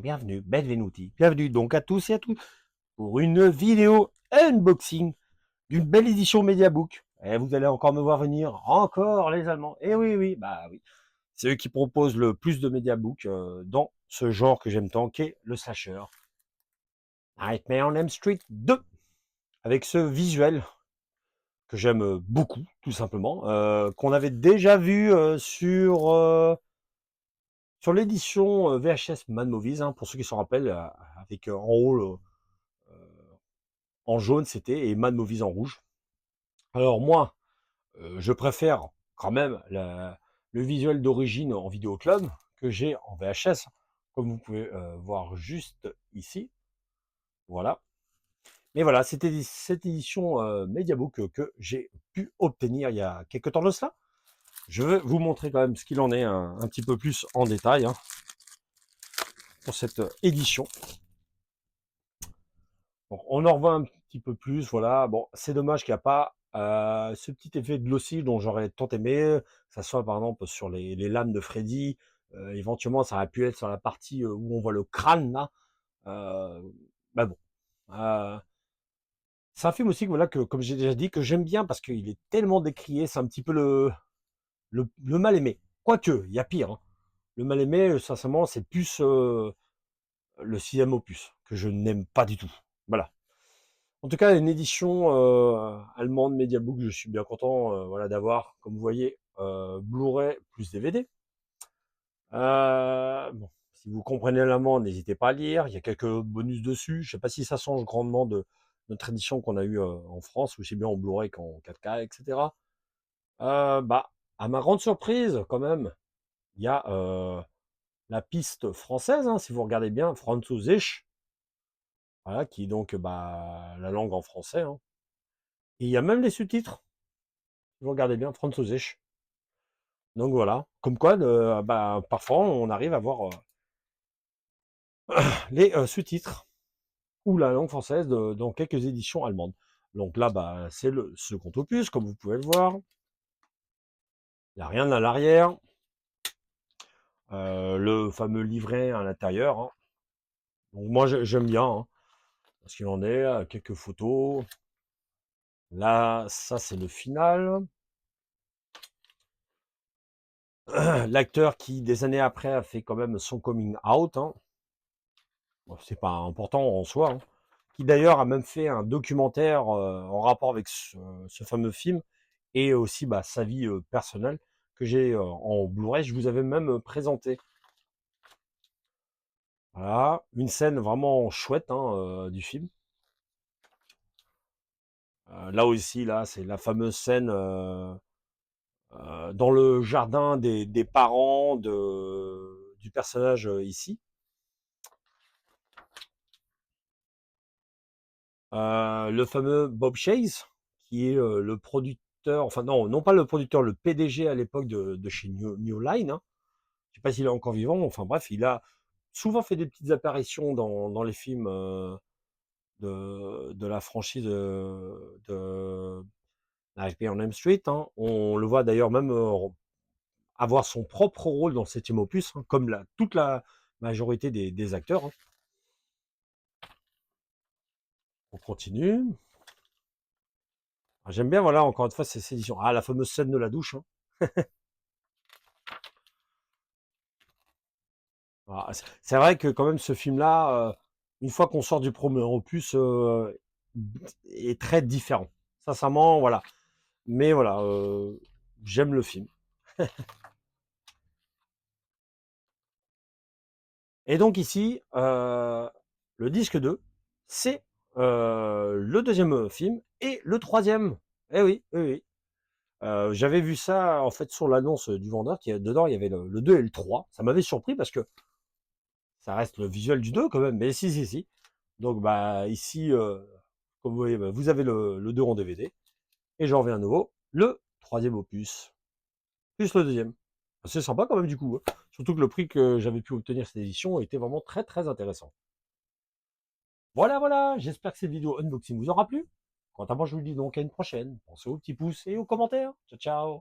bienvenue, benvenuti, bienvenue donc à tous et à toutes pour une vidéo unboxing d'une belle édition Mediabook. Et vous allez encore me voir venir, encore les Allemands. Et oui, oui, bah oui, c'est eux qui proposent le plus de Mediabook dans ce genre que j'aime tant, qui est le slasher. Nightmare on Elm Street 2, avec ce visuel que j'aime beaucoup, tout simplement, qu'on avait déjà vu sur l'édition VHS Mad Movies, hein, pour ceux qui s'en rappellent, avec en haut, en jaune c'était, et Mad Movies en rouge. Alors moi, je préfère quand même le visuel d'origine en vidéo club que j'ai en VHS, comme vous pouvez voir juste ici. Voilà. Mais voilà, c'était cette édition Mediabook que j'ai pu obtenir il y a quelques temps de cela. Je vais vous montrer quand même ce qu'il en est un petit peu plus en détail, hein, pour cette édition. Donc, on en revoit un petit peu plus, voilà. Bon, c'est dommage qu'il n'y a pas ce petit effet glossy dont j'aurais tant aimé, que ça soit par exemple sur les lames de Freddy, éventuellement ça aurait pu être sur la partie où on voit le crâne là. Bah bon. C'est un film aussi voilà, que, comme j'ai déjà dit, que j'aime bien parce qu'il est tellement décrié, c'est un petit peu le mal aimé. Quoique, il y a pire, hein. Le mal aimé, sincèrement, c'est plus le 6e opus, que je n'aime pas du tout. Voilà. En tout cas, une édition allemande Mediabook, je suis bien content voilà, d'avoir, comme vous voyez, Blu-ray plus DVD. Bon, si vous comprenez l'allemand, n'hésitez pas à lire. Il y a quelques bonus dessus. Je ne sais pas si ça change grandement de notre édition qu'on a eue en France, où c'est bien en Blu-ray qu'en 4K, etc. Bah, à ma grande surprise, quand même, il y a la piste française, hein, si vous regardez bien, Französisch, voilà, qui est donc bah, la langue en français, hein. Et il y a même les sous-titres, si vous regardez bien, Französisch. Donc voilà, comme quoi, bah, parfois on arrive à voir les sous-titres ou la langue française dans quelques éditions allemandes. Donc là, bah, c'est le second opus, comme vous pouvez le voir. Il n'y a rien à l'arrière. Le fameux livret à l'intérieur, hein. Donc moi, j'aime bien, hein, parce qu'il en est quelques photos. Là, ça, c'est le final. L'acteur qui, des années après, a fait quand même son coming out, hein. Bon, c'est pas important en soi, hein. Qui d'ailleurs a même fait un documentaire en rapport avec ce fameux film, et aussi bah, sa vie personnelle, que j'ai en Blu-ray. Je vous avais même présenté. Voilà, une scène vraiment chouette, hein, du film. Là aussi, là, c'est la fameuse scène dans le jardin des parents du personnage ici. Le fameux Bob Chase, qui est le producteur, enfin non, non pas le producteur, le PDG à l'époque de chez New Line, hein. Je sais pas s'il est encore vivant, enfin bref, il a souvent fait des petites apparitions dans les films de la franchise de Nightmare on Elm Street, hein. On le voit d'ailleurs même avoir son propre rôle dans le 7e opus, hein, comme toute la majorité des acteurs, hein. On continue. J'aime bien, voilà, encore une fois, ces éditions. Ah, la fameuse scène de la douche, hein. Voilà. C'est vrai que quand même ce film-là, une fois qu'on sort du premier opus, est très différent. Sincèrement, voilà. Mais voilà, j'aime le film. Et donc ici, le disque 2, c'est le deuxième film et le troisième. Eh oui, oui, oui. J'avais vu ça en fait sur l'annonce du vendeur, qui dedans il y avait le 2 et le 3. Ça m'avait surpris parce que ça reste le visuel du 2 quand même, mais si, si, si. Donc bah ici, comme vous voyez, bah, vous avez le 2 en DVD. Et j'en reviens à nouveau, le troisième opus, plus le deuxième. C'est sympa quand même du coup, hein. Surtout que le prix que j'avais pu obtenir cette édition était vraiment très très intéressant. Voilà, voilà, j'espère que cette vidéo unboxing vous aura plu. Quant à moi, je vous dis donc à une prochaine. Pensez aux petits pouces et aux commentaires. Ciao, ciao.